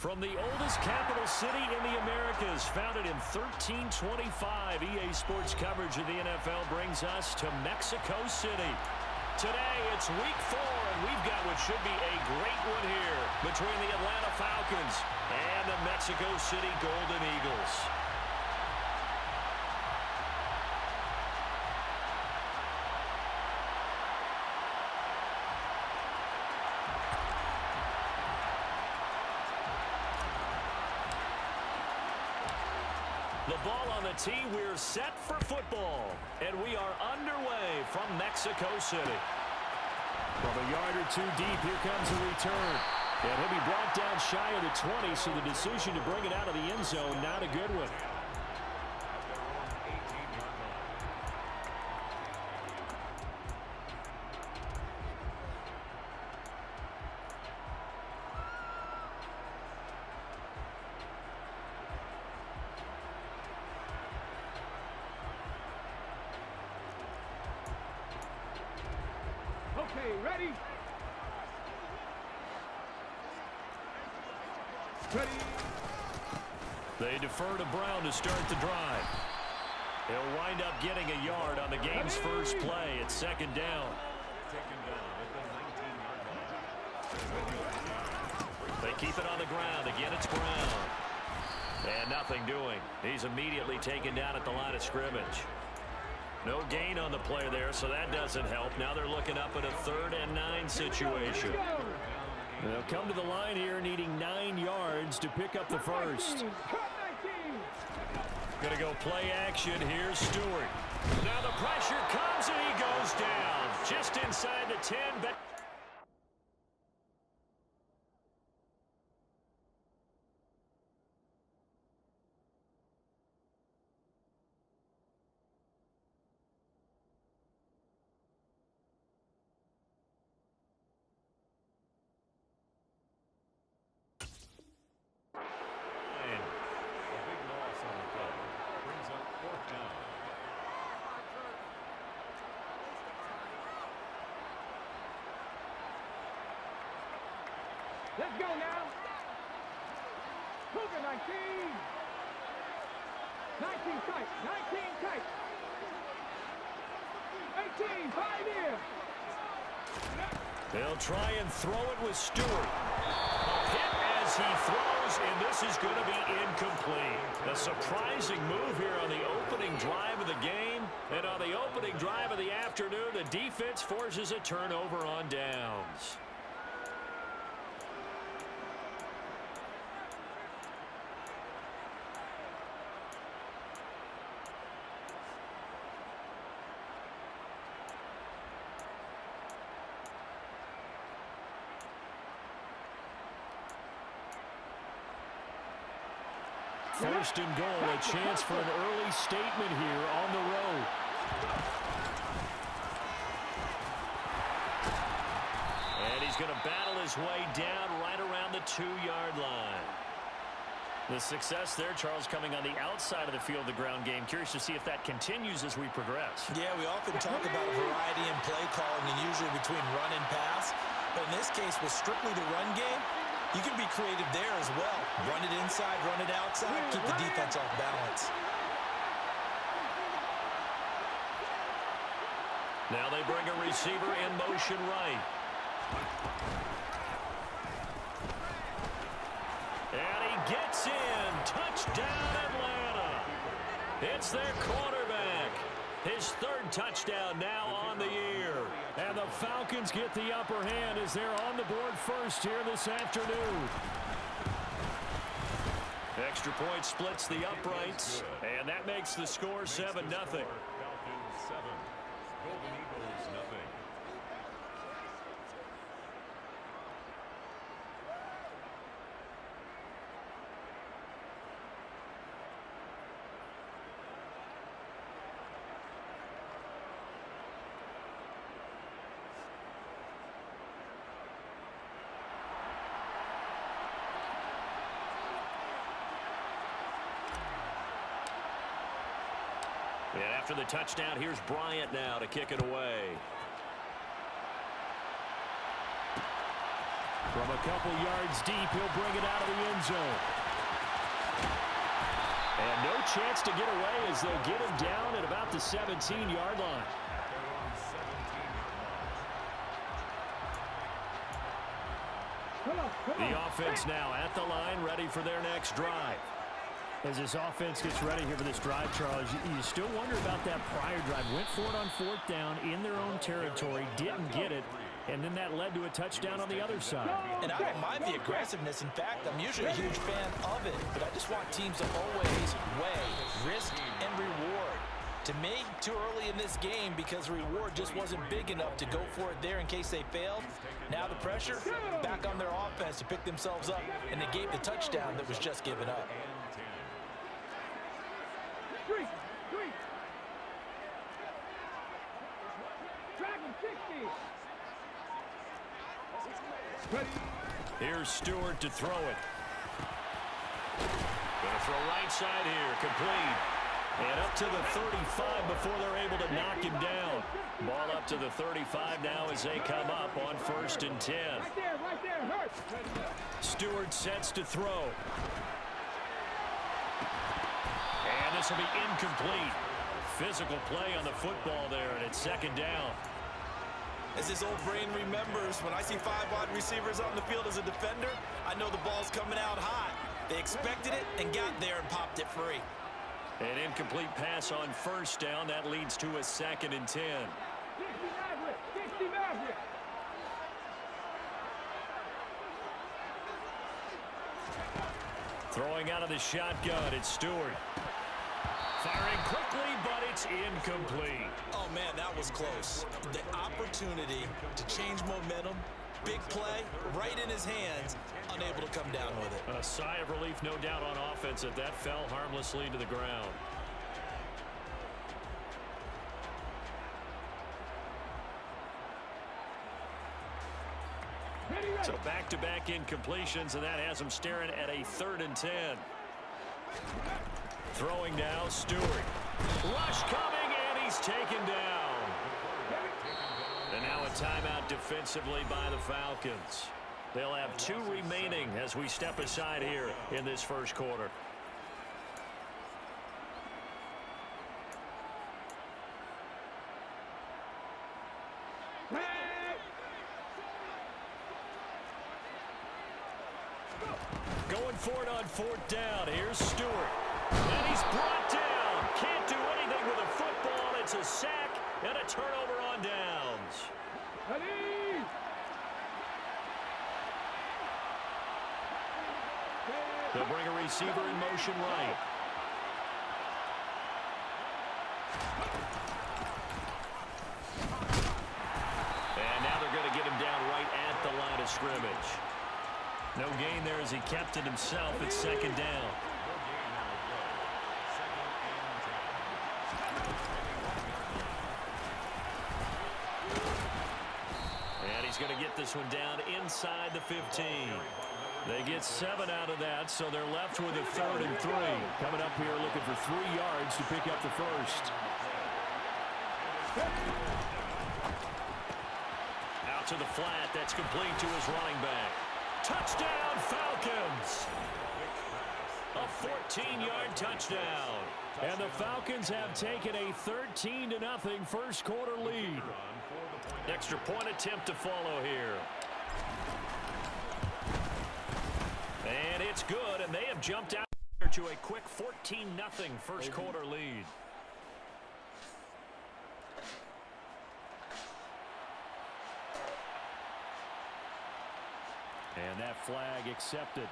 From the oldest capital city in the Americas, founded in 1325, EA Sports coverage of the NFL brings us to Mexico City. Today, it's week 4, and we've got what should be a great one here between the Atlanta Falcons and the Mexico City Golden Eagles. The ball on the tee, we're set for football. And we are underway from Mexico City. From a yard or two deep, here comes a return. And he'll be brought down shy of the 20, so the decision to bring it out of the end zone, not a good one. Okay, ready? Ready. They defer to Brown to start the drive. He'll wind up getting a yard on the game's first play. It's second down. They keep it on the ground. Again, it's Brown. And nothing doing. He's immediately taken down at the line of scrimmage. No gain on the play there, so that doesn't help. Now they're looking up at a 3rd and 9 situation. They'll come to the line here needing 9 yards to pick up the first. Going to go play action. Here's Stewart. Now the pressure comes and he goes down. Just inside the 10, but... Let's go now. Cougar 19. 19 tight. 19 tight. 18, 5 here. They'll try and throw it with Stewart. A hit as he throws, and this is going to be incomplete. A surprising move here on the opening drive of the game. And on the opening drive of the afternoon, the defense forces a turnover on downs. First and goal, a chance for an early statement here on the road. And he's going to battle his way down right around the 2-yard line. The success there, Charles, coming on the outside of the field, the ground game. Curious to see if that continues as we progress. Yeah, we often talk about a variety in play calling and usually between run and pass. But in this case, with strictly the run game, you can be creative there as well. Run it inside, run it outside, keep the defense off balance. Now they bring a receiver in motion right. And he gets in. Touchdown, Atlanta. It's their quarterback. His 3rd touchdown now on the year. And the Falcons get the upper hand as they're on the board first here this afternoon. Extra point splits the uprights, and that makes the score 7-0. And after the touchdown, here's Bryant now to kick it away. From a couple yards deep, he'll bring it out of the end zone. And no chance to get away as they'll get him down at about the 17-yard line. The offense now at the line, ready for their next drive. As this offense gets ready here for this drive, Charles, you still wonder about that prior drive. Went for it on 4th down in their own territory, didn't get it, and then that led to a touchdown on the other side. And I don't mind the aggressiveness. In fact, I'm usually a huge fan of it, but I just want teams to always weigh risk and reward. To me, too early in this game because the reward just wasn't big enough to go for it there in case they failed. Now the pressure back on their offense to pick themselves up, and they gave the touchdown that was just given up. Here's Stewart to throw it. Gonna throw right side here, complete. And up to the 35 before they're able to knock him down. Ball up to the 35 now as they come up on 1st and 10. Right there, hurt. Stewart sets to throw. And this will be incomplete. Physical play on the football there, and it's 2nd down. As his old brain remembers, when I see 5 wide receivers on the field as a defender, I know the ball's coming out hot. They expected it and got there and popped it free. An incomplete pass on 1st down. That leads to a 2nd and 10. 60 Maverick. Throwing out of the shotgun, it's Stewart. Firing quickly, but it's incomplete. Oh, man, that was close. The opportunity to change momentum, big play, right in his hands, unable to come down with it. A sigh of relief, no doubt, on offense that fell harmlessly to the ground. So back-to-back incompletions, and that has them staring at a 3rd and 10. Throwing now, Stewart. Rush coming, and he's taken down. And now a timeout defensively by the Falcons. They'll have 2 remaining as we step aside here in this 1st quarter. Going for it on 4th down. Here's Stewart. And he's brought down. Can't do anything with a football. It's a sack and a turnover on downs. They'll bring a receiver in motion right. And now they're going to get him down right at the line of scrimmage. No gain there as he kept it himself. It's 2nd down. And he's going to get this one down inside the 15. They get 7 out of that, so they're left with a 3rd and 3. Coming up here looking for 3 yards to pick up the 1st. Out to the flat. That's complete to his running back. Touchdown, Falcons! A 14-yard touchdown. And the Falcons have taken a 13-0 1st quarter lead. Extra point attempt to follow here. And it's good, and they have jumped out to a quick 14-0 1st quarter lead. And that flag accepted.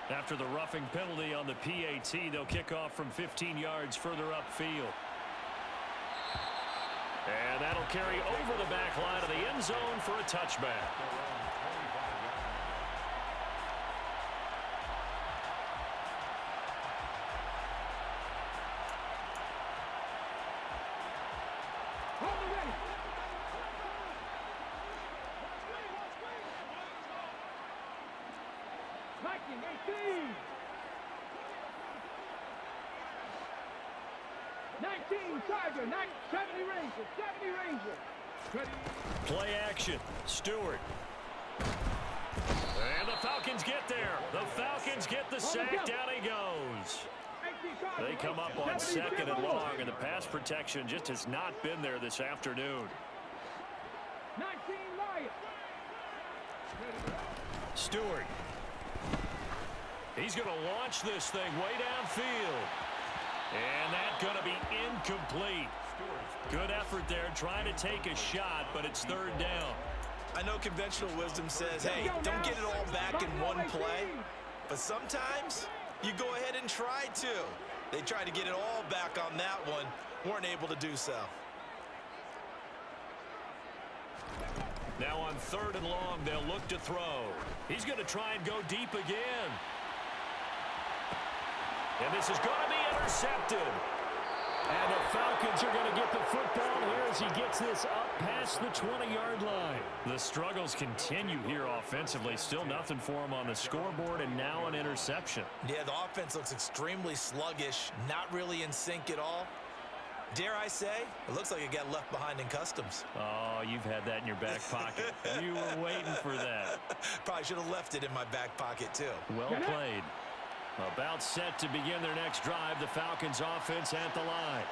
After the roughing penalty on the PAT, they'll kick off from 15 yards further upfield. And that'll carry over the back line of the end zone for a touchback. Blocking, 18. 19, Tiger, 70 Ranger, 70 Ranger. 20. Play action. Stewart. And the Falcons get there. The Falcons get the sack. Down he goes. They come up on 2nd and long, and the pass protection just has not been there this afternoon. 19, Lion. Stewart. He's going to launch this thing way downfield. And that's going to be incomplete. Good effort there trying to take a shot, but it's 3rd down. I know conventional wisdom says, hey, don't get it all back in one play. But sometimes you go ahead and try to. They tried to get it all back on that one. Weren't able to do so. Now on 3rd and long, they'll look to throw. He's going to try and go deep again. And this is going to be intercepted. And the Falcons are going to get the football here as he gets this up past the 20-yard line. The struggles continue here offensively. Still nothing for him on the scoreboard, and now an interception. Yeah, the offense looks extremely sluggish, not really in sync at all. Dare I say, it looks like it got left behind in customs. Oh, you've had that in your back pocket. You were waiting for that. Probably should have left it in my back pocket, too. Well played. About set to begin their next drive, the Falcons offense at the line.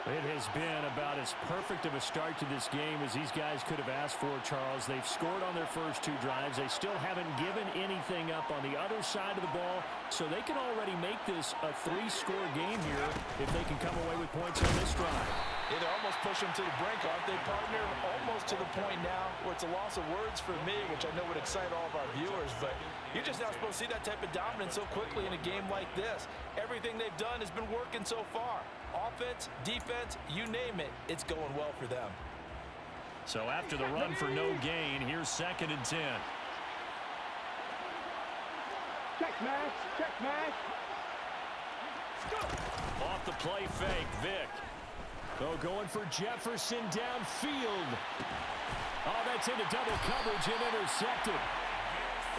It has been about as perfect of a start to this game as these guys could have asked for, Charles. They've scored on their first 2 drives. They still haven't given anything up on the other side of the ball, so they can already make this a 3-score game here if they can come away with points on this drive. Yeah, they're almost pushing them to the brink, aren't they, partner? Almost to the point now where it's a loss of words for me, which I know would excite all of our viewers, but you're just not supposed to see that type of dominance so quickly in a game like this. Everything they've done has been working so far. Offense, defense, you name it, it's going well for them. So after the run for no gain, here's 2nd and 10. Check match, check match. Off the play fake, Vic. Oh, going for Jefferson downfield. Oh, that's into double coverage and intercepted.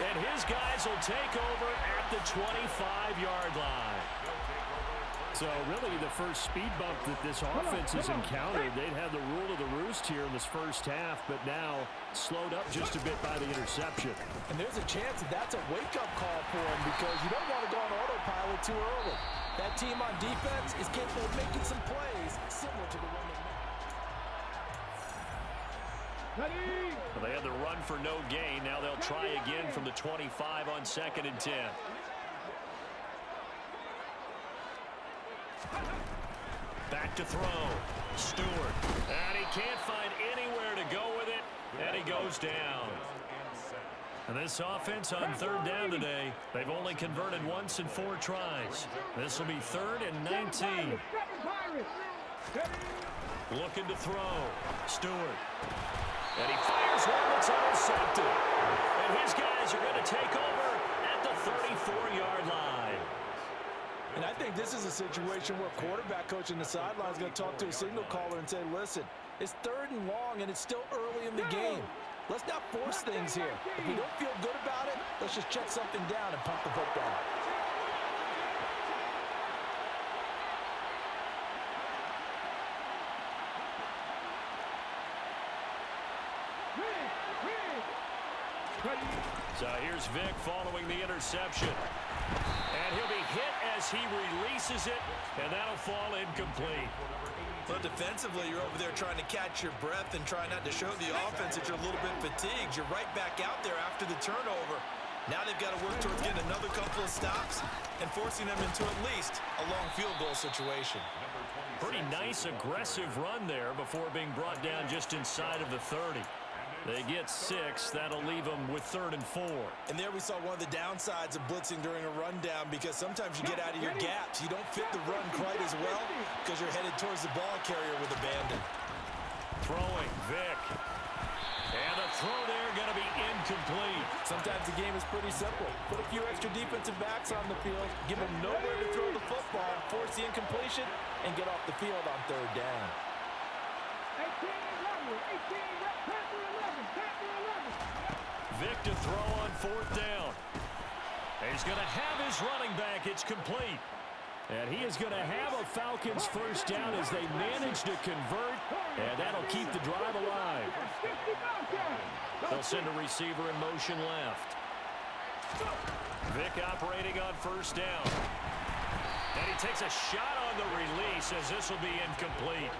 And his guys will take over at the 25-yard line. So really the first speed bump that this offense has encountered. They'd had the rule of the roost here in this first half, but now slowed up just a bit by the interception. And there's a chance that that's a wake-up call for him because you don't want to go on autopilot too early. That team on defense is capable of making some plays similar to the one Well, they had the run for no gain. Now they'll try again from the 25 on 2nd and 10. Back to throw. Stewart. And he can't find anywhere to go with it. And he goes down. And this offense on 3rd down today, they've only converted once in 4 tries. This will be 3rd and 19. Looking to throw. Stewart. And he fires one that's intercepted. And his guys are going to take over at the 34-yard line. And I think this is a situation where quarterback coach in the sideline is going to talk to a signal caller and say, listen, it's 3rd and long and it's still early in the game. Let's not force things here. If we don't feel good about it, let's just check something down and pump the football. So here's Vic following the interception. And he'll be hit as he releases it, and that'll fall incomplete. But defensively, you're over there trying to catch your breath and try not to show the offense that you're a little bit fatigued. You're right back out there after the turnover. Now they've got to work towards getting another couple of stops and forcing them into at least a long field goal situation. Pretty nice, aggressive run there before being brought down just inside of the 30. They get 6. That'll leave them with 3rd and 4. And there we saw one of the downsides of blitzing during a rundown because sometimes you get out of your gaps. You don't fit the run quite as well because you're headed towards the ball carrier with abandon. Throwing, Vic. And the throw there going to be incomplete. Sometimes the game is pretty simple. Put a few extra defensive backs on the field, give them nowhere to throw the football, force the incompletion, and get off the field on 3rd down. 18, 11, Vic to throw on 4th down. He's going to have his running back. It's complete. And he is going to have a Falcons first down as they manage to convert, and that'll keep the drive alive. They'll send a receiver in motion left. Vick operating on first down. And he takes a shot on the release as this will be incomplete.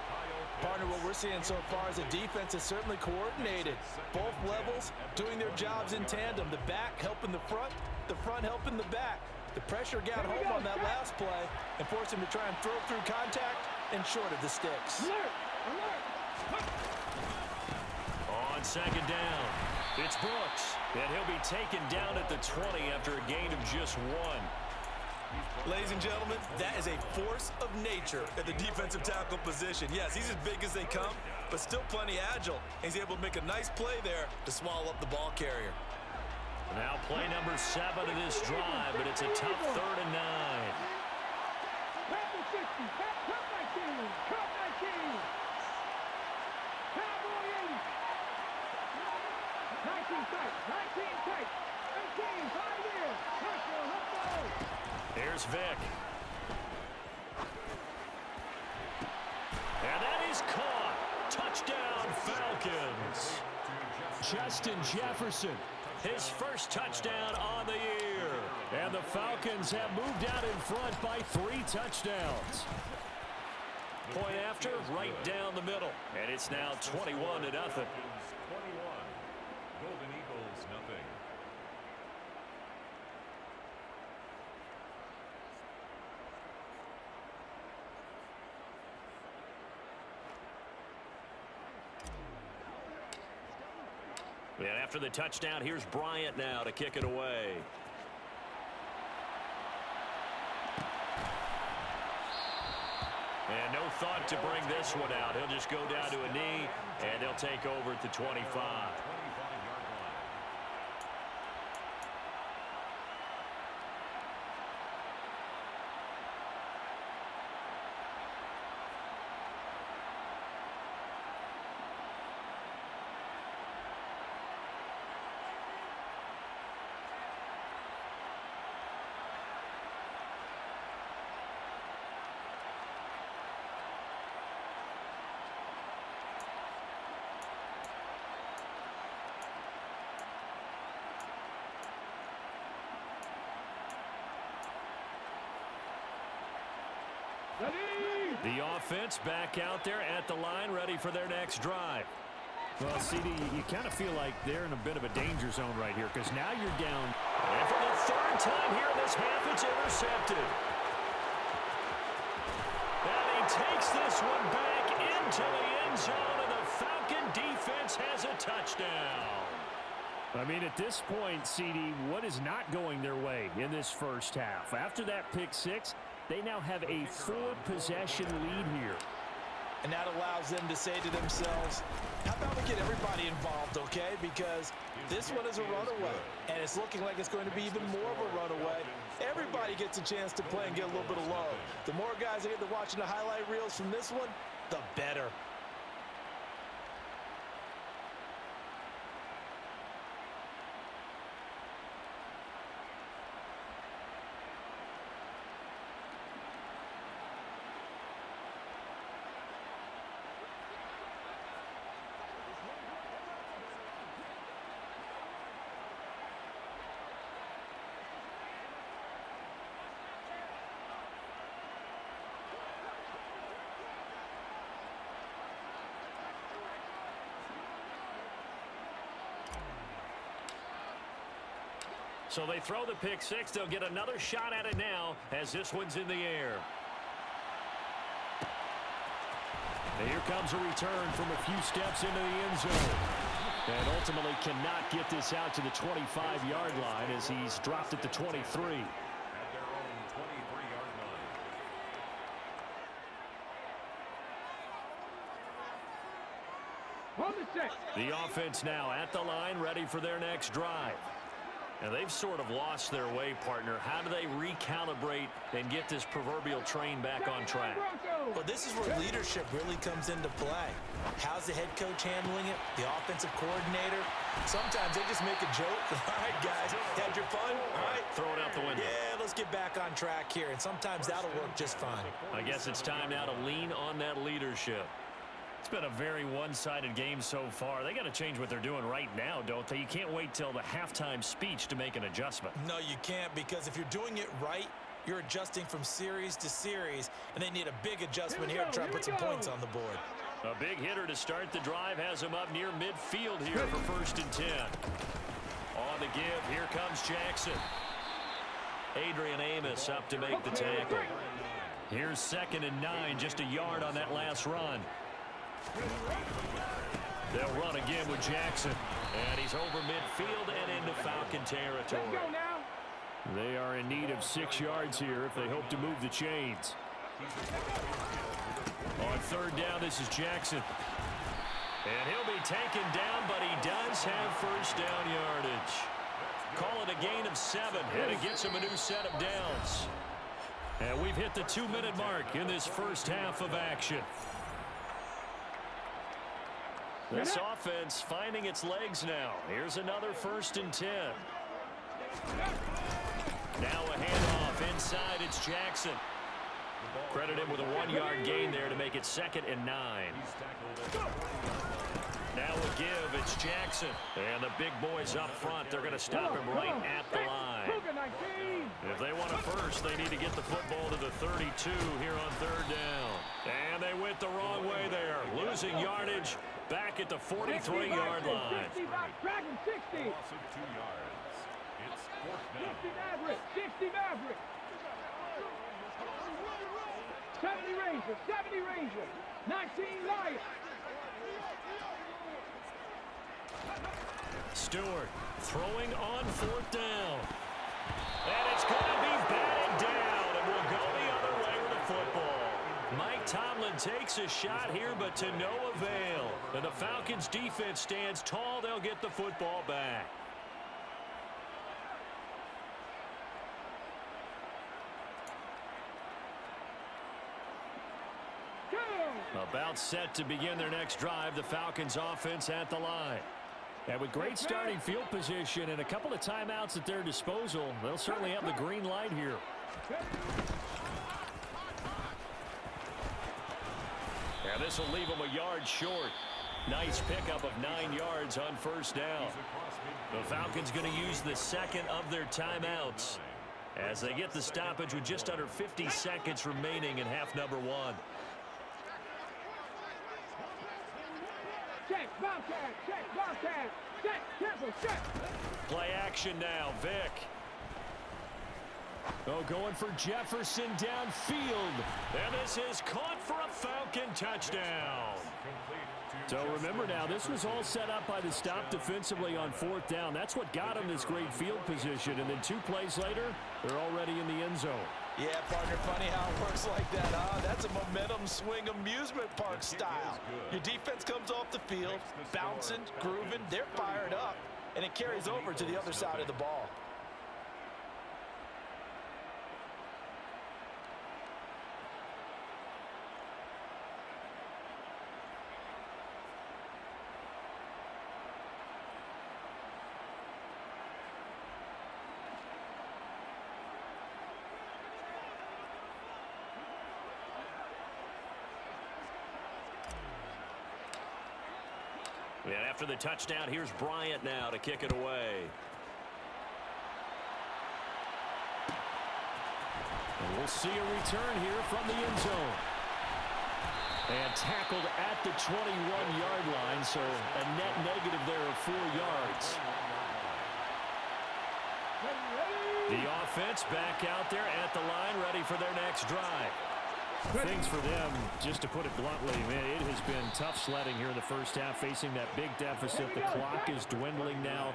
Partner, what we're seeing so far is the defense is certainly coordinated. Both levels doing their jobs in tandem. The back helping the front helping the back. The pressure got home on that last play and forced him to try and throw through contact and short of the sticks. On second down, it's Brooks, and he'll be taken down at the 20 after a gain of just 1. Ladies and gentlemen, that is a force of nature at the defensive tackle position. Yes, he's as big as they come, but still plenty agile. He's able to make a nice play there to swallow up the ball carrier. Now play number 7 of this drive, but it's a tough 3rd and 9. Here's Vick. And that is caught. Touchdown, Falcons. Justin Jefferson, His first touchdown on the year. and the Falcons have moved out in front by 3 touchdowns. Point after, right down the middle. And it's now 21-0. Golden Eagles, nothing. And after the touchdown, here's Bryant now to kick it away. And no thought to bring this one out. He'll just go down to a knee, and they'll take over at the 25. 25-yard line. The offense back out there at the line, ready for their next drive. Well, CD, you kind of feel like they're in a bit of a danger zone right here because now you're down. And for the 3rd time here in this half, it's intercepted. And he takes this one back into the end zone, and the Falcon defense has a touchdown. I mean, at this point, CD, what is not going their way in this first half? After that pick 6, they now have a 4-possession lead here. And that allows them to say to themselves, how about we get everybody involved, okay? Because this one is a runaway, and it's looking like it's going to be even more of a runaway. Everybody gets a chance to play and get a little bit of love. The more guys that get to watching the highlight reels from this one, the better. So they throw the pick 6. They'll get another shot at it now as this one's in the air. And here comes a return from a few steps into the end zone. And ultimately cannot get this out to the 25-yard line as he's dropped at the 23. At their own 23-yard line. The offense now at the line, ready for their next drive. And they've sort of lost their way, partner. How do they recalibrate and get this proverbial train back on track? Well, this is where leadership really comes into play. How's the head coach handling it? The offensive coordinator? Sometimes they just make a joke. All right, guys, had your fun? All right. Throw it out the window. Yeah, let's get back on track here, and sometimes that'll work just fine. I guess it's time now to lean on that leadership. It's been a very one-sided game so far. They got to change what they're doing right now, don't they? You can't wait till the halftime speech to make an adjustment. No, you can't, because if you're doing it right, you're adjusting from series to series, and they need a big adjustment here to try and put some points on the board. A big hitter to start the drive has him up near midfield here for 1st and 10. On the give, here comes Jackson. Adrian Amos up to make the tackle. Here's 2nd and 9, just a yard on that last run. They'll run again with Jackson. And he's over midfield and into Falcon territory. Let's go now. They are in need of 6 yards here if they hope to move the chains. On 3rd down, this is Jackson. And he'll be taken down, but he does have 1st down yardage. Call it a gain of 7, and it gets him a new set of downs. And we've hit the 2-minute mark in this first half of action. This offense finding its legs now. Here's another 1st and 10. Now a handoff inside. It's Jackson. Credit him with a 1-yard gain there to make it 2nd and 9. Now a give. It's Jackson. And the big boys up front, they're going to stop him right at the line. If they want a first, they need to get the football to the 32 here on 3rd down. And they went the wrong way there. Losing yardage back at the 43-yard line. 60 60. 2 yards. It's 4th down. 60 Maverick. 60 Maverick. 70 Ranger. 70 Ranger. 19 Lions. Stewart throwing on 4th down. And it's going to be batted down, and we'll go the other way with the football. Mike Tomlin takes a shot here, but to no avail. And the Falcons defense stands tall. They'll get the football back. About set to begin their next drive, the Falcons offense at the line. And with great starting field position and a couple of timeouts at their disposal, they'll certainly have the green light here. And this will leave them a yard short. Nice pickup of 9 yards on 1st down. The Falcons going to use the 2nd of their timeouts as they get the stoppage with just under 50 seconds remaining in half number 1. Check, Bobcat, check, Bobcat, check, Temple, check. Play action now, Vic. Oh, going for Jefferson downfield. And this is caught for a Falcon touchdown. So remember now, this was all set up by the stop defensively on 4th down. That's what got them this great field position. And then 2 plays later, they're already in the end zone. Yeah, partner, funny how it works like that, huh? That's a momentum swing amusement park style. Your defense comes off the field, bouncing, grooving, they're fired up, and it carries over to the other side of the ball. And after the touchdown, here's Bryant now to kick it away. And we'll see a return here from the end zone. And tackled at the 21-yard line, so a net negative there of 4 yards. The offense back out there at the line, ready for their next drive. Things for them, just to put it bluntly, man, it has been tough sledding here in the first half, facing that big deficit. The clock is dwindling now.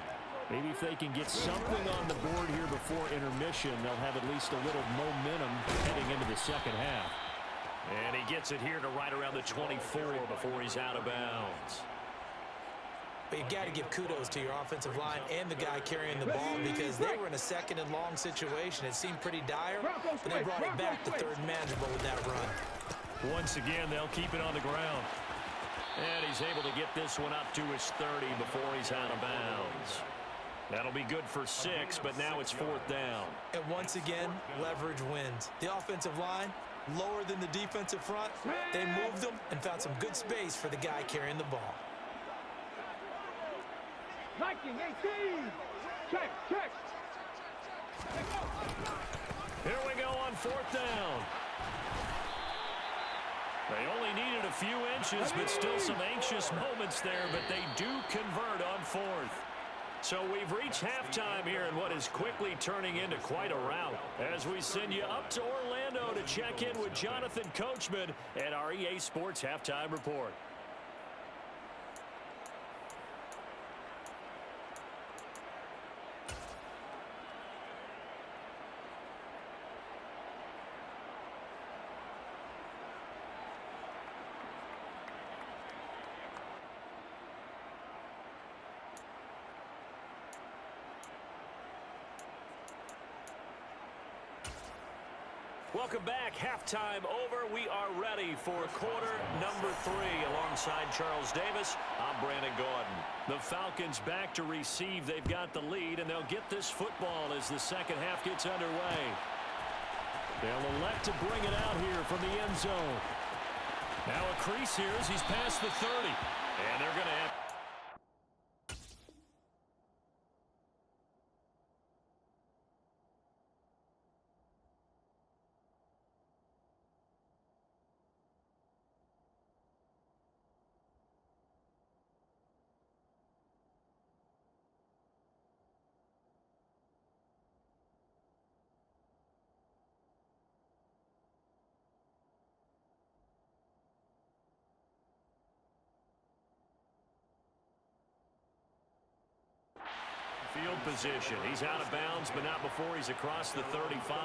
Maybe if they can get something on the board here before intermission, they'll have at least a little momentum heading into the second half. And he gets it here to right around the 24 before he's out of bounds. But you've got to give kudos to your offensive line and the guy carrying the ball because they were in a second and long situation. It seemed pretty dire, but they brought it back to third and manageable with that run. Once again, they'll keep it on the ground. And he's able to get this one up to his 30 before he's out of bounds. That'll be good for 6, but now it's 4th down. And once again, leverage wins. The offensive line, lower than the defensive front. They moved them and found some good space for the guy carrying the ball. Liking 18. Check, check. Here we go on 4th down. They only needed a few inches, but still some anxious moments there, but they do convert on 4th. So we've reached halftime here in what is quickly turning into quite a rout as we send you up to Orlando to check in with Jonathan Coachman at our EA Sports Halftime Report. Welcome back. Halftime over. We are ready for quarter number 3. Alongside Charles Davis, I'm Brandon Gordon. The Falcons back to receive. They've got the lead, and they'll get this football as the second half gets underway. They'll elect to bring it out here from the end zone. Now a crease here as he's past the 30. And they're going to have... Field position. He's out of bounds, but not before he's across the 35.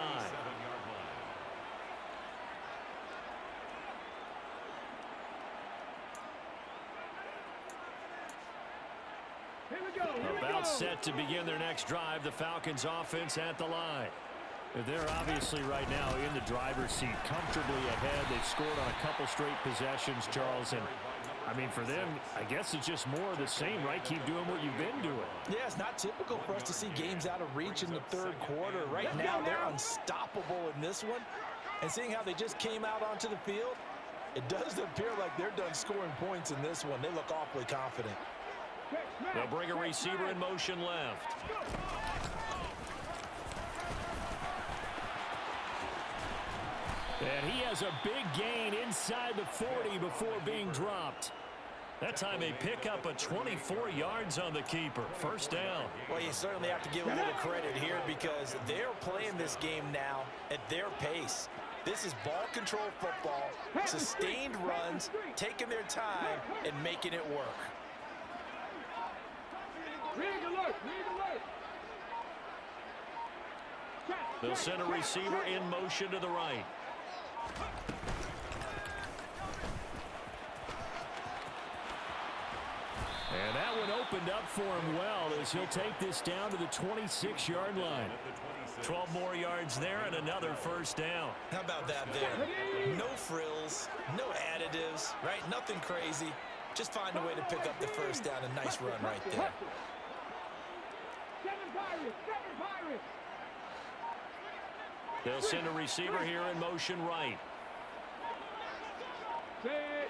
About set to begin their next drive. The Falcons offense at the line. They're obviously right now in the driver's seat, comfortably ahead. They've scored on a couple straight possessions, Charles, and I mean, for them, I guess it's just more of the same, right? Keep doing what you've been doing. Yeah, it's not typical for us to see games out of reach in the third quarter. Right now, they're unstoppable in this one. And seeing how they just came out onto the field, it does appear like they're done scoring points in this one. They look awfully confident. They'll bring a receiver in motion left. And he has a big gain inside the 40 before being dropped. That time they pick up a 24 yards on the keeper. First down. Well, you certainly have to give a little credit here because they're playing this game now at their pace. This is ball control football, sustained runs, taking their time, and making it work. They'll send a receiver in motion to the right. And that one opened up for him well as he'll take this down to the 26-yard line. 12 more yards there and another first down. How about that there? No frills, no additives, right? Nothing crazy. Just find a way to pick up the first down. A nice run right there. They'll send a receiver here in motion right.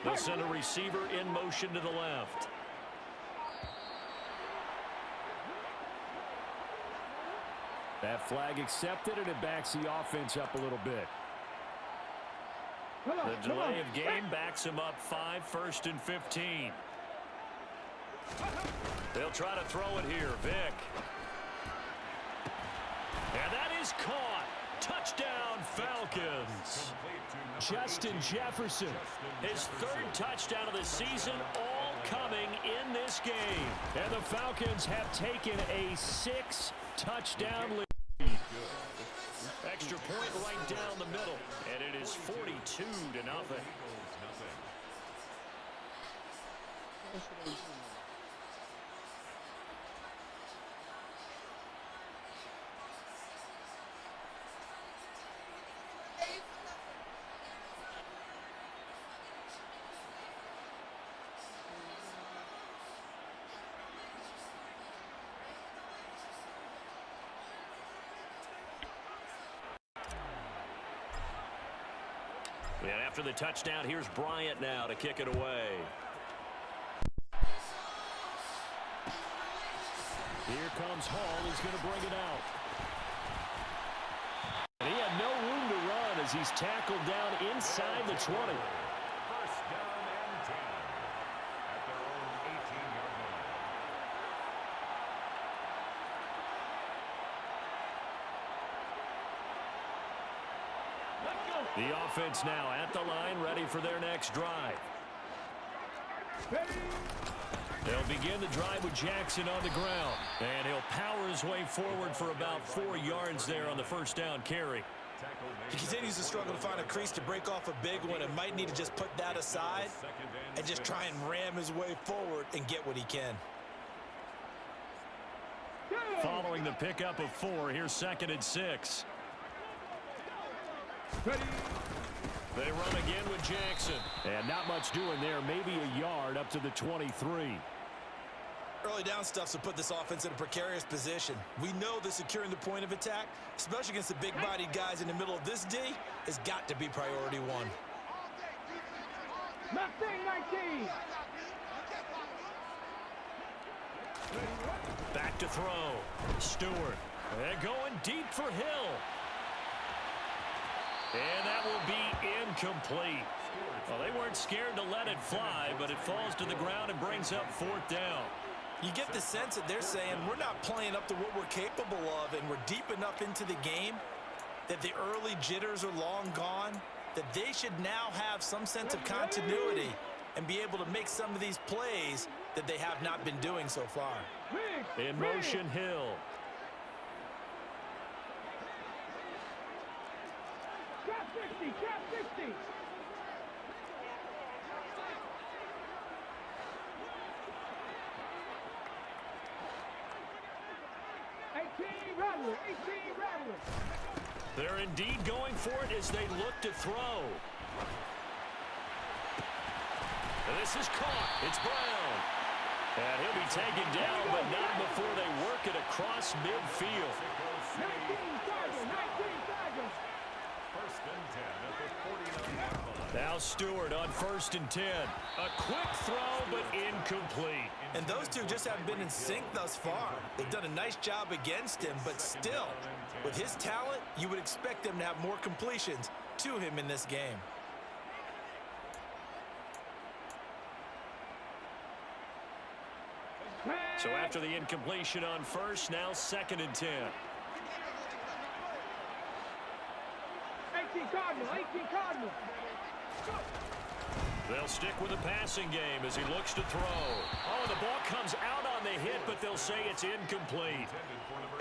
They'll send a receiver in motion to the left. That flag accepted, and it backs the offense up a little bit. The delay of game backs him up 5, 1st and 15. They'll try to throw it here. Vick. And that is caught. Touchdown, Falcons. Justin Jefferson, his 3rd touchdown of the season, all coming in this game. And the Falcons have taken a 6-touchdown lead. Extra point right down the middle, and it is 42-0. And after the touchdown, here's Bryant now to kick it away. Here comes Hall. He's going to bring it out. And he had no room to run as he's tackled down inside the 20. First down and 10 at their own 18-yard line. The offense now at the line, ready for their next drive. They'll begin the drive with Jackson on the ground. And he'll power his way forward for about 4 yards there on the first down carry. He continues to struggle to find a crease to break off a big one and might need to just put that aside and just try and ram his way forward and get what he can. Following the pickup of 4, here's 2nd and 6. They run again with Jackson. And not much doing there. Maybe a yard up to the 23. Early down stuff will put this offense in a precarious position. We know that securing the point of attack, especially against the big-bodied guys in the middle of this D, has got to be priority 1. Mustang 19. Back to throw. Stewart. And going deep for Hill. And that will be incomplete. Well, they weren't scared to let it fly, but it falls to the ground and brings up 4th down. You get the sense that they're saying we're not playing up to what we're capable of, and we're deep enough into the game that the early jitters are long gone, that they should now have some sense of continuity and be able to make some of these plays that they have not been doing so far. In motion, Hill. Trap 60, trap 60. They're indeed going for it as they look to throw. And this is caught. It's Brown. And he'll be taken down, but not before they work it across midfield. 19 Chargers, 19 Chargers. First and 10 at the 49-yard line. Now Stewart on 1st and 10. A quick throw, but incomplete. And those two just haven't been in sync thus far. They've done a nice job against him, but still, with his talent, you would expect them to have more completions to him in this game. So after the incompletion on 1st, now 2nd and 10. 18 Cardinals, 18 Cardinals. They'll stick with the passing game as he looks to throw. Oh, the ball comes out on the hit, but they'll say it's incomplete.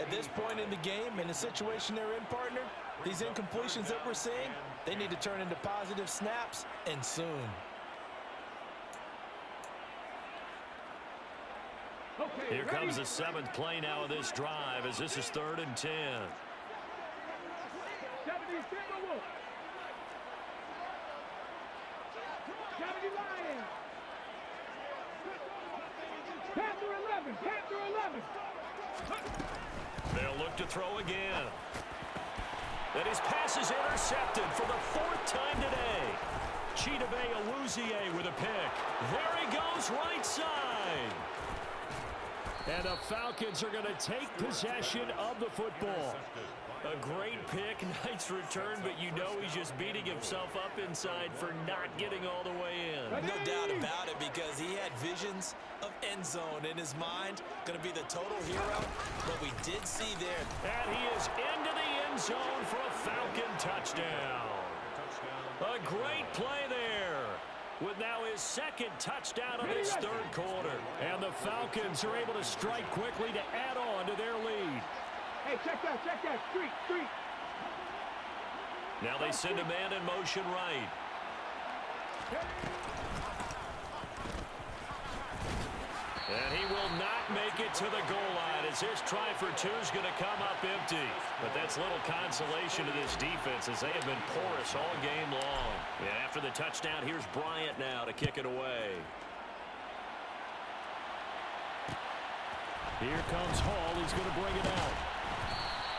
At this point in the game, in the situation they're in, partner, these incompletions that we're seeing, they need to turn into positive snaps, and soon. Okay, Here comes the 7th play now of this drive as this is 3rd and 10. 70 Timberwolves. 70 Lions. Panther 11, Panther 11. They'll look to throw again. And his pass is intercepted for the 4th time today. Chidobe Awuzie with a pick. There he goes right side. And the Falcons are going to take possession of the football. A great pick, nice return, but you know he's just beating himself up inside for not getting all the way in. No doubt about it, because he had visions of end zone in his mind. Going to be the total hero, but we did see there. And he is into the end zone for a Falcon touchdown. A great play there, with now his 2nd touchdown of this 3rd quarter. And the Falcons are able to strike quickly to add on to their lead. Hey, check that, street. Now they send a man in motion right. And he will not make it to the goal line as his try for 2 is going to come up empty. But that's little consolation to this defense as they have been porous all game long. And after the touchdown, here's Bryant now to kick it away. Here comes Hall. He's going to bring it out.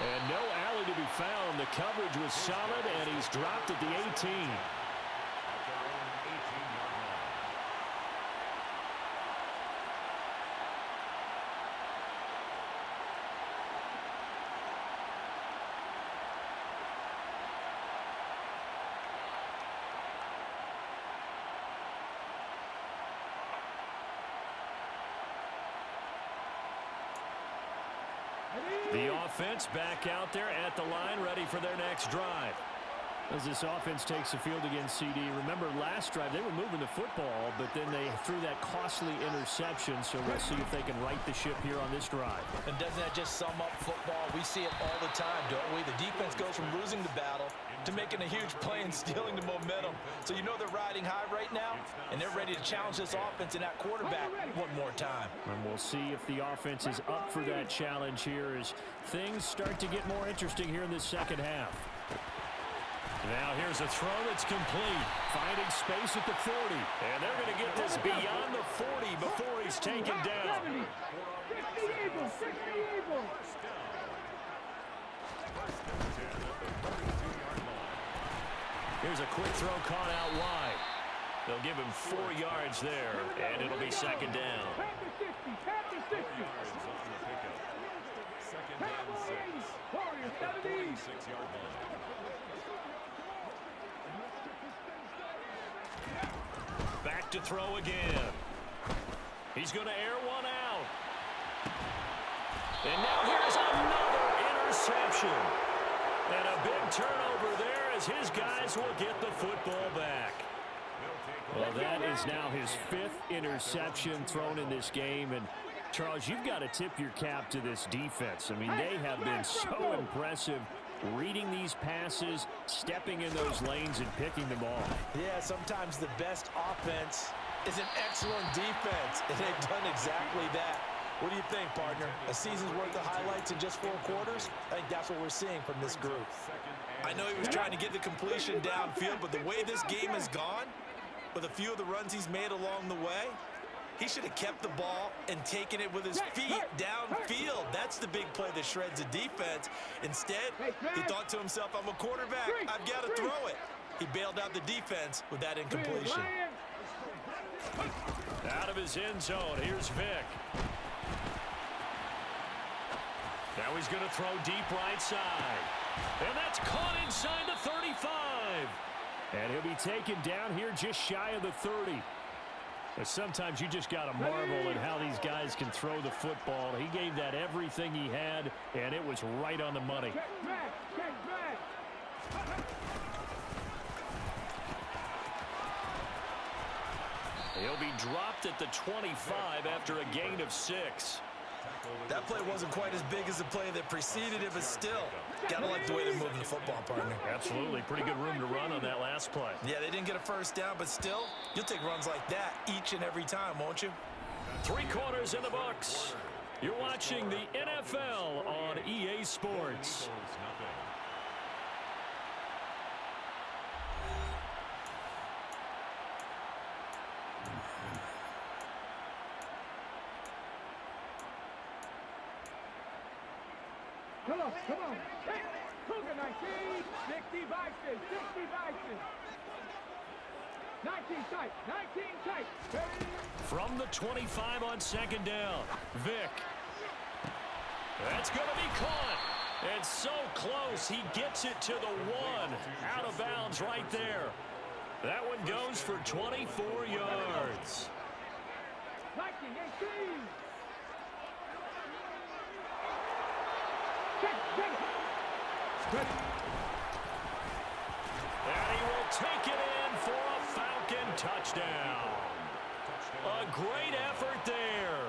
And no alley to be found. The coverage was solid, and he's dropped at the 18. defense back out there at the line, ready for their next drive. As this offense takes the field against CD, remember last drive they were moving the football, but then they threw that costly interception, so we'll see if they can right the ship here on this drive. And doesn't that just sum up football? We see it all the time, don't we? The defense goes from losing the battle to making a huge play and stealing the momentum. So you know they're riding high right now, and they're ready to challenge this offense and that quarterback one more time. And we'll see if the offense is up for that challenge here as things start to get more interesting here in this second half. Now here's a throw that's complete. Finding space at the 40. And they're going to get this beyond the 40 before he's taken down. 60 Eagles, 60 Eagles. Here's a quick throw caught out wide. They'll give him 4 yards there, and it'll be second down. Panther 60, Panther 60. Second and 6. Warriors 70. 6-yard line. Back to throw again. He's going to air one out. And now here's another interception. And a big turnover there as his guys will get the football back. Well, that is now his 5th interception thrown in this game. And, Charles, you've got to tip your cap to this defense. I mean, they have been so impressive reading these passes, stepping in those lanes, and picking them off. Yeah, sometimes the best offense is an excellent defense, and they've done exactly that. What do you think, partner? A season's worth of highlights in just 4 quarters? I think that's what we're seeing from this group. I know he was trying to get the completion downfield, but the way this game has gone, with a few of the runs he's made along the way, he should have kept the ball and taken it with his feet downfield. That's the big play that shreds the defense. Instead, he thought to himself, I'm a quarterback. I've got to throw it. He bailed out the defense with that incompletion. Out of his end zone, here's Vick. Now he's going to throw deep right side. And that's caught inside the 35. And he'll be taken down here just shy of the 30. But sometimes you just got to marvel at how these guys can throw the football. He gave that everything he had, and it was right on the money. He'll be dropped at the 25 after a gain of 6. That play wasn't quite as big as the play that preceded it, but still, gotta like the way they're moving the football, partner. Absolutely. Pretty good room to run on that last play. Yeah, they didn't get a first down, but still, you'll take runs like that each and every time, won't you? 3 quarters in the books. You're watching the NFL on EA Sports. Come on, come on. Hey, Cougar 19, 60 Vices, 60 Vices. 19 tight, 19 tight. From the 25 on second down, Vick. That's going to be caught. It's so close. He gets it to the 1. Out of bounds right there. That one goes for 24 yards. 19, 18. And he will take it in for a Falcon touchdown. A great effort there.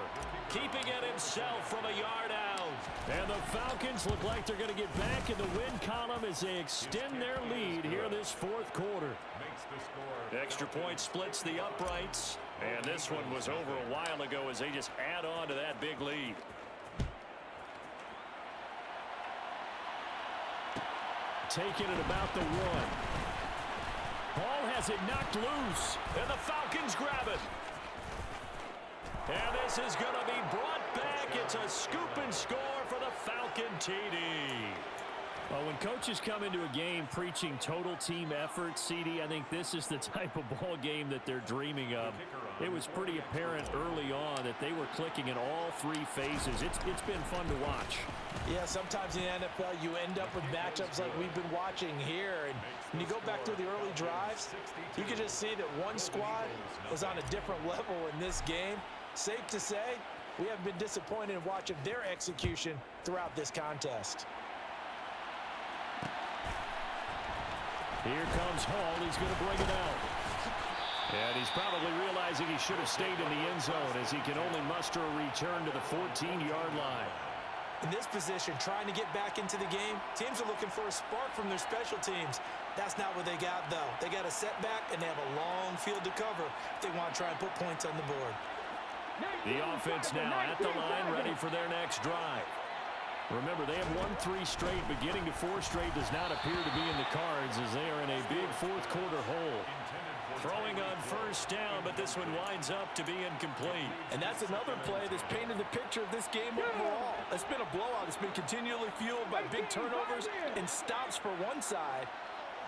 Keeping it himself from a yard out. And the Falcons look like they're going to get back in the win column as they extend their lead here this 4th quarter. Extra point splits the uprights. And this one was over a while ago as they just add on to that big lead. Taking it about the 1. Ball has it knocked loose. And the Falcons grab it. And this is going to be brought back. It's a scoop and score for the Falcon TD. Well, when coaches come into a game preaching total team effort, CD, I think this is the type of ball game that they're dreaming of. It was pretty apparent early on that they were clicking in all 3 phases. It's been fun to watch. Yeah, sometimes in the NFL you end up with matchups like we've been watching here. And when you go back to the early drives, you can just see that one squad was on a different level in this game. Safe to say, we have been disappointed in watching their execution throughout this contest. Here comes Hall. He's going to bring it out. And he's probably realizing he should have stayed in the end zone as he can only muster a return to the 14-yard line. In this position, trying to get back into the game, teams are looking for a spark from their special teams. That's not what they got, though. They got a setback, and they have a long field to cover if they want to try and put points on the board. The offense now at the line, ready for their next drive. Remember, they have won 3 straight, but getting to 4 straight does not appear to be in the cards as they are in a big fourth-quarter hole. Throwing on first down, but this one winds up to be incomplete. And that's another play that's painted the picture of this game overall. It's been a blowout. It's been continually fueled by big turnovers and stops for one side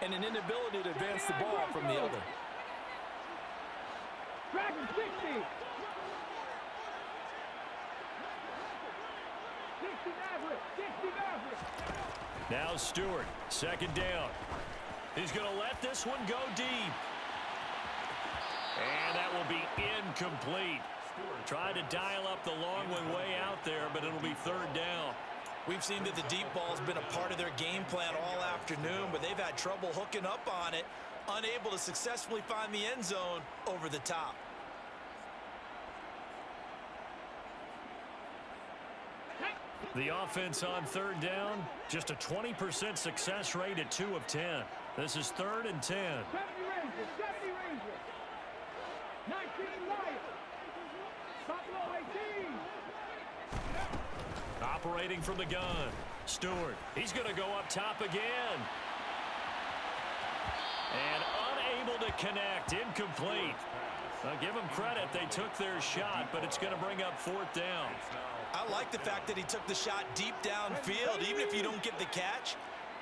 and an inability to advance the ball from the other. Dragon 60. 60 Maverick. 60 Maverick. Now Stewart, second down. He's going to let this one go deep. And that will be incomplete. Trying to dial up the long one way out there, but it'll be third down. We've seen that the deep ball's been a part of their game plan all afternoon, but they've had trouble hooking up on it, unable to successfully find the end zone over the top. The offense on third down, just a 20% success rate at 2 of 10. This is 3rd and 10. 70 Rangers. 70 Rangers. 19 Lions. Buffalo 18. Operating from the gun. Stewart, he's going to go up top again. And unable to connect, incomplete. I'll give them credit, they took their shot, but it's going to bring up 4th down. I like the fact that he took the shot deep downfield. Even if you don't get the catch,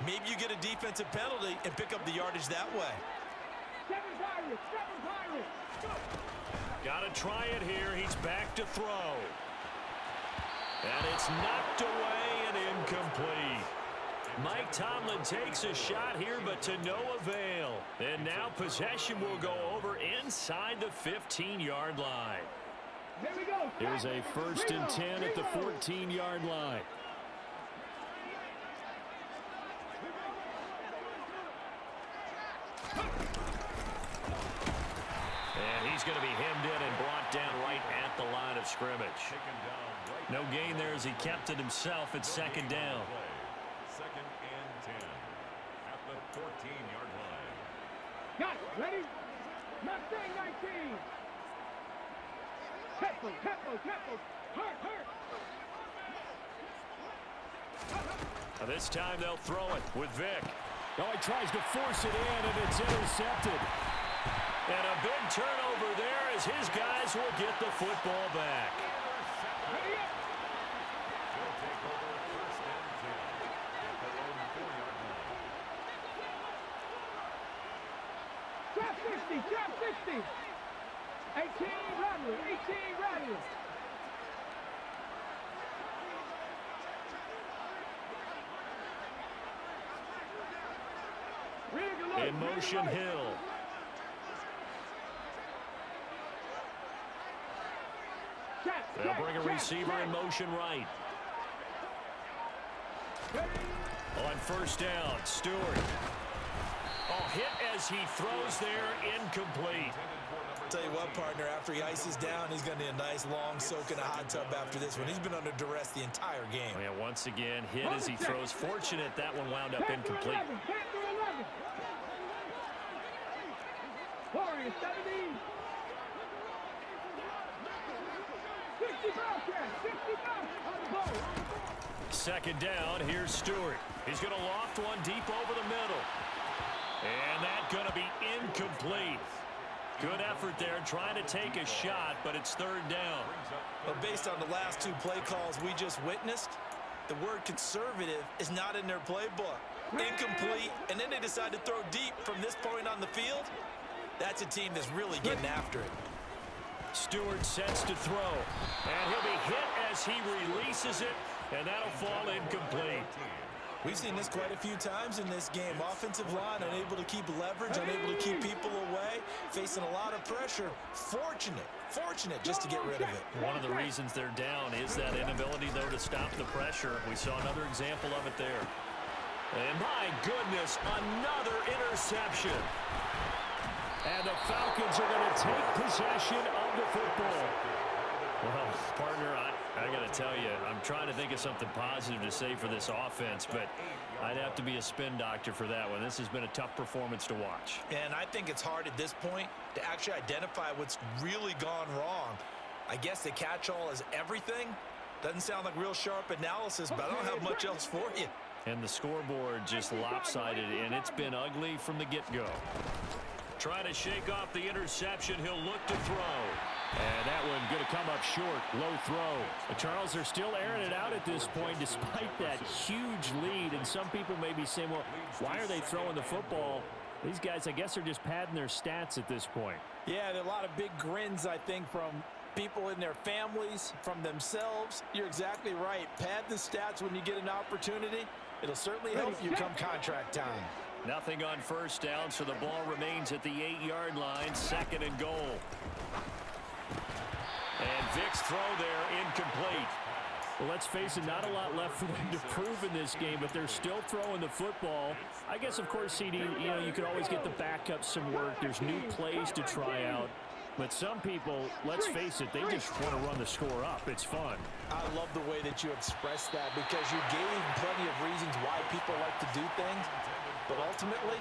maybe you get a defensive penalty and pick up the yardage that way. 7 Pirates. 7 Pirates. Got to try it here. He's back to throw. And it's knocked away and incomplete. Mike Tomlin takes a shot here, but to no avail. And now possession will go over inside the 15-yard line. Here we go. Here's a 1st and 10 at the 14-yard line. And he's going to be hemmed in and brought down right at the line of scrimmage. No gain there as he kept it himself at 2nd down. 2nd and 10 at the 14-yard line. Got it. Ready? Mustang 19. Tempo. Hurt. Now this time they'll throw it with Vick. Oh, he tries to force it in, and it's intercepted. And a big turnover there as his guys will get the football back. Ready up. They'll take over 1st and 10 at their own 4-yard line. Trap 60. 18 Rattler. In motion, Hill. They'll bring a receiver in motion right. On 1st down, Stewart. Oh, hit as he throws there, incomplete. Tell you what, partner, after he ices down, he's going to need a nice long soak in a hot tub after this one. He's been under duress the entire game. Oh, yeah, once again, hit as he throws. Fortunate that one wound up incomplete. 10 through 11. Warriors 17. 60 Bobcats. 60 Bobcats on the ball. 2nd down, here's Stewart. He's going to loft one deep over the middle. And that's going to be incomplete. Good effort there, trying to take a shot, but it's 3rd down. But based on the last 2 play calls we just witnessed, the word conservative is not in their playbook. Incomplete, and then they decide to throw deep from this point on the field. That's a team that's really getting after it. Stewart sets to throw, and he'll be hit as he releases it, and that'll fall incomplete. We've seen this quite a few times in this game. Offensive line unable to keep leverage, unable to keep people away, facing a lot of pressure. Fortunate just to get rid of it. One of the reasons they're down is that inability, though, to stop the pressure. We saw another example of it there. And my goodness, another interception. And the Falcons are going to take possession of the football. Well, partner, I got to tell you, I'm trying to think of something positive to say for this offense, but I'd have to be a spin doctor for that one. This has been a tough performance to watch. And I think it's hard at this point to actually identify what's really gone wrong. I guess the catch-all is everything. Doesn't sound like real sharp analysis, but I don't have much else for you. And the scoreboard just lopsided, and it's been ugly from the get-go. Trying to shake off the interception. He'll look to throw. And that one going to come up short. Low throw. The Charles are still airing it out at this point despite that huge lead. And some people may be saying, well, why are they throwing the football? These guys, I guess, are just padding their stats at this point. Yeah, there are a lot of big grins, I think, from people in their families, from themselves. You're exactly right. Pad the stats when you get an opportunity. It'll certainly help you come contract time. Nothing on first down, so the ball remains at the 8-yard line. 2nd and goal. And Vic's throw there incomplete. Well, let's face it, not a lot left for them to prove in this game, but they're still throwing the football. I guess, of course, CD, you could always get the backup some work. There's new plays to try out. But some people, let's face it, they just want to run the score up. It's fun. I love the way that you expressed that because you gave plenty of reasons why people like to do things. But ultimately,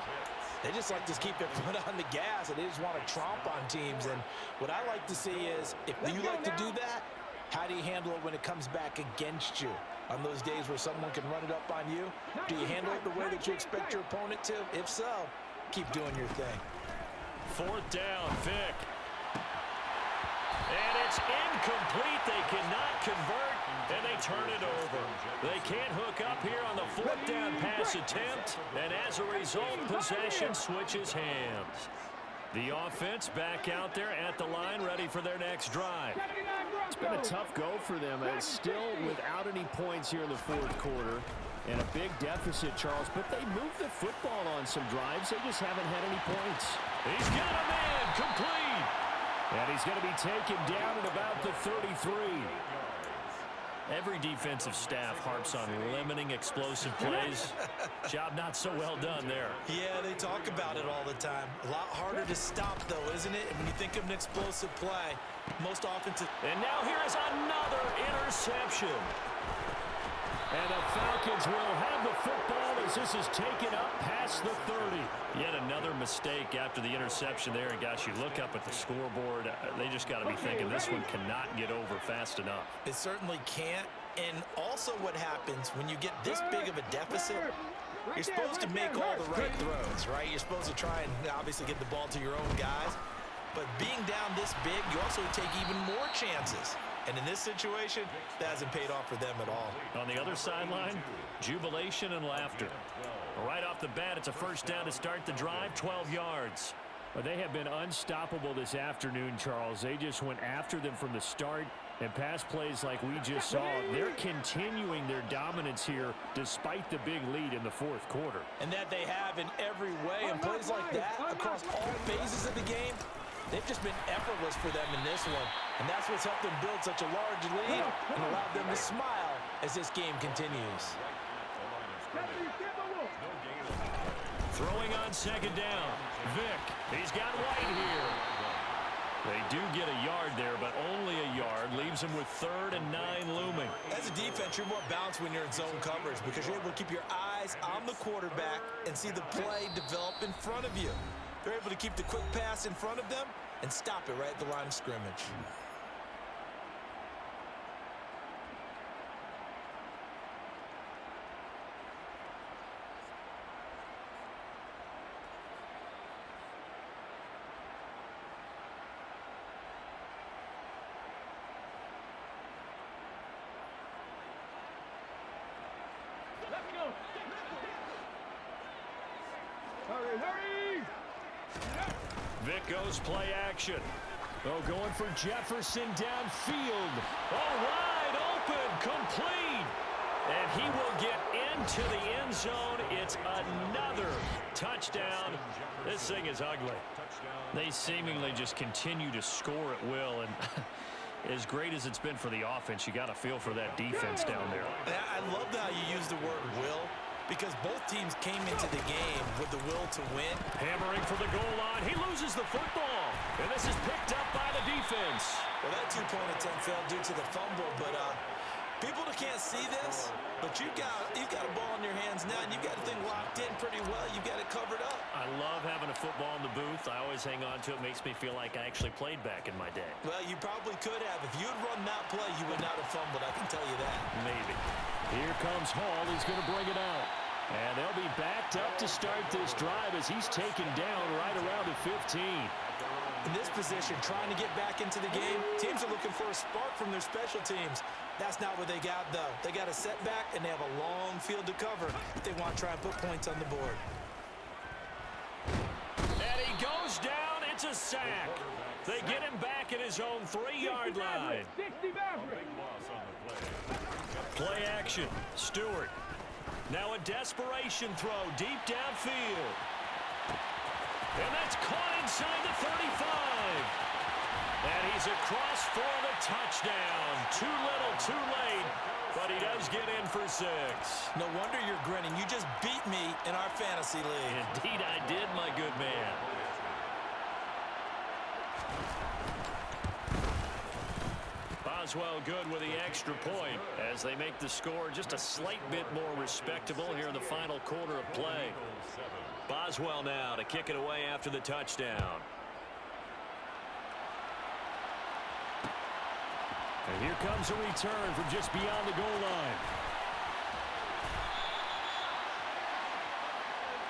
they just like to keep their foot on the gas, and they just want to tromp on teams. And what I like to see is, if you like to do that, how do you handle it when it comes back against you? On those days where someone can run it up on you, do you handle it the way that you expect your opponent to? If so, keep doing your thing. 4th down, Vic. And it's incomplete. They cannot convert, and they turn it over. They can't hook up here on the 4th down pass attempt, and as a result, possession switches hands. The offense back out there at the line, ready for their next drive. It's been a tough go for them. It's still without any points here in the 4th quarter. And a big deficit, Charles. But they moved the football on some drives. They just haven't had any points. He's got a man complete. And he's going to be taken down at about the 33. Every defensive staff harps on limiting explosive plays. Job not so well done there. Yeah, they talk about it all the time. A lot harder to stop, though, isn't it? And when you think of an explosive play, most offensive... And now here is another interception. And the Falcons will have the football as this is taken up past the 30. Yet another mistake after the interception there. And, gosh, you look up at the scoreboard. They just got to be thinking this one cannot get over fast enough. It certainly can't. And also what happens when you get this big of a deficit, you're supposed to make all the right throws, right? You're supposed to try and obviously get the ball to your own guys. But being down this big, you also take even more chances. And in this situation, that hasn't paid off for them at all. On the other sideline, jubilation and laughter. Right off the bat, it's a 1st down to start the drive, 12 yards. Well, they have been unstoppable this afternoon, Charles. They just went after them from the start, and pass plays like we just saw. They're continuing their dominance here despite the big lead in the 4th quarter. And that they have in every way. And plays like that across all phases of the game, they've just been effortless for them in this one. And that's what's helped them build such a large lead and allowed them to smile as this game continues. Throwing on 2nd down. Vic, he's got White here. They do get a yard there, but only a yard. Leaves them with 3rd and 9 looming. As a defense, you're more balanced when you're in zone coverage because you're able to keep your eyes on the quarterback and see the play develop in front of you. They're able to keep the quick pass in front of them and stop it right at the line of scrimmage. Hurry! Vic goes play action. Oh, going for Jefferson downfield. Oh, wide open, complete. And he will get into the end zone. It's another touchdown. This thing is ugly. They seemingly just continue to score at will, and as great as it's been for the offense, you got to feel for that defense down there. I love how you use the word will, because both teams came into the game with the will to win. Hammering for the goal line. He loses the football, and this is picked up by the defense. Well, that two-point attempt failed due to the fumble, but people that can't see this, but you've got a ball in your hands now, and you've got the thing locked in pretty well. You've got it covered up. I love having a football in the booth. I always hang on to it. Makes me feel like I actually played back in my day. Well, you probably could have. If you had run that play, you would not have fumbled. I can tell you that. Maybe. Here comes Hall. He's going to bring it out. And they'll be backed up to start this drive as he's taken down right around the 15. In this position, trying to get back into the game, teams are looking for a spark from their special teams. That's not what they got, though. They got a setback, and they have a long field to cover if they want to try and put points on the board. And he goes down. It's a sack. They get him back at his own 3-yard line. 60 Maverick. Play action. Stewart. Now a desperation throw deep downfield. And that's caught inside the 35. And he's across for the touchdown. Too little, too late. But he does get in for 6. No wonder you're grinning. You just beat me in our fantasy league. Indeed I did, my good man. Boswell good with the extra point as they make the score just a slight bit more respectable here in the final quarter of play. Boswell now to kick it away after the touchdown. And here comes a return from just beyond the goal line.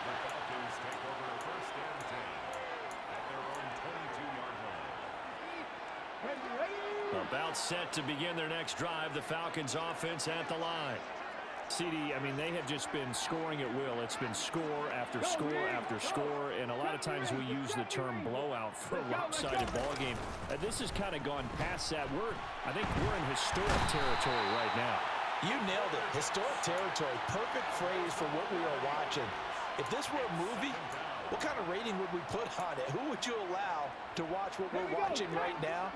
The Falcons take over 1st and 10 at their own 22-yard line. About set to begin their next drive. The Falcons offense at the line. CD, I mean, they have just been scoring at will. It's been score after score after score, and a lot of times we use the term blowout for a lopsided ball game. This has kind of gone past that. I think we're in historic territory right now. You nailed it. Historic territory. Perfect phrase for what we are watching. If this were a movie, what kind of rating would we put on it? Who would you allow to watch what we're watching right now?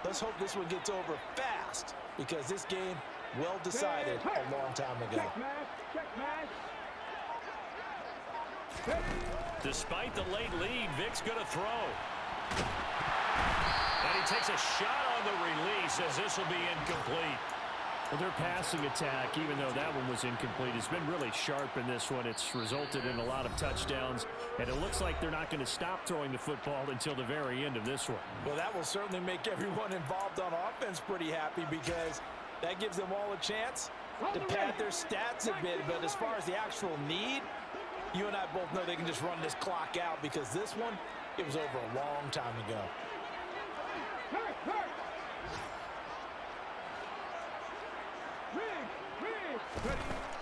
Let's hope this one gets over fast, because this game, well decided a long time ago. Despite the late lead, Vic's going to throw. And he takes a shot on the release as this will be incomplete. Well, their passing attack, even though that one was incomplete, has been really sharp in this one. It's resulted in a lot of touchdowns, and it looks like they're not going to stop throwing the football until the very end of this one. Well, that will certainly make everyone involved on offense pretty happy, because that gives them all a chance to pad their stats a bit. But as far as the actual need, you and I both know they can just run this clock out, because this one, it was over a long time ago.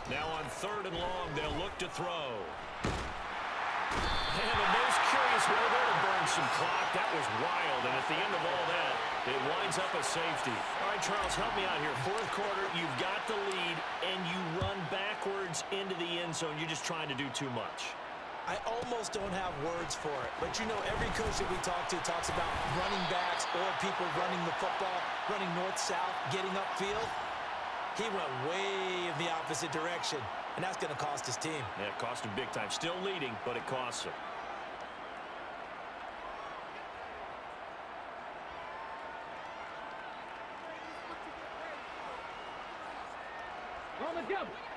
Now on 3rd and long, they'll look to throw. And the most curious way there to burn some clock. That was wild, and at the end of all that, it winds up a safety. All right, Charles, help me out here. 4th quarter, you've got the lead, and you run backwards into the end zone. You're just trying to do too much. I almost don't have words for it. But, you know, every coach that we talk to talks about running backs or people running the football, running north-south, getting upfield. He went way in the opposite direction, and that's going to cost his team. Yeah, it cost him big time. Still leading, but it costs him.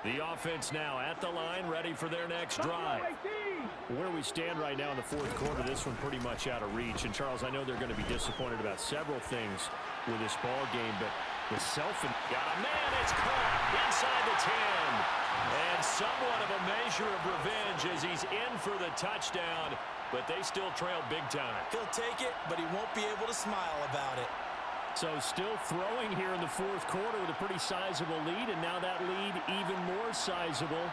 The offense now at the line, ready for their next drive. Where we stand right now in the 4th quarter, this one pretty much out of reach. And, Charles, I know they're going to be disappointed about several things with this ball game, but with got a man, it's caught inside the 10. And somewhat of a measure of revenge as he's in for the touchdown, but they still trail big time. He'll take it, but he won't be able to smile about it. So still throwing here in the 4th quarter with a pretty sizable lead, and now that lead even more sizable.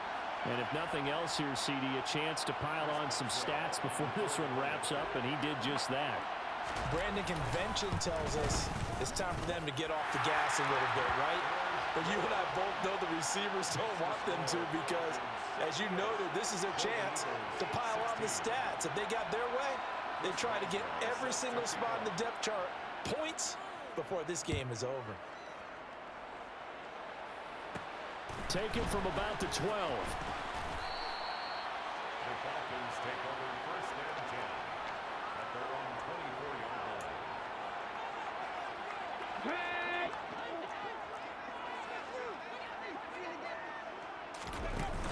And if nothing else here, CD, a chance to pile on some stats before this one wraps up, and he did just that. Brandon, convention tells us it's time for them to get off the gas a little bit, right? But you and I both know the receivers don't want them to because, as you noted, this is their chance to pile on the stats. If they got their way, they try to get every single spot in the depth chart points before this game is over. Taken from about the 12. The Falcons take over first and 10 at their own 24-yard line.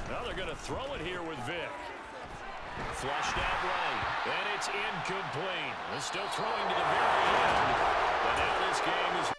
Now they're going to throw it here with Vic. Flushed out right, and it's incomplete. They're still throwing to the very end. But now this game is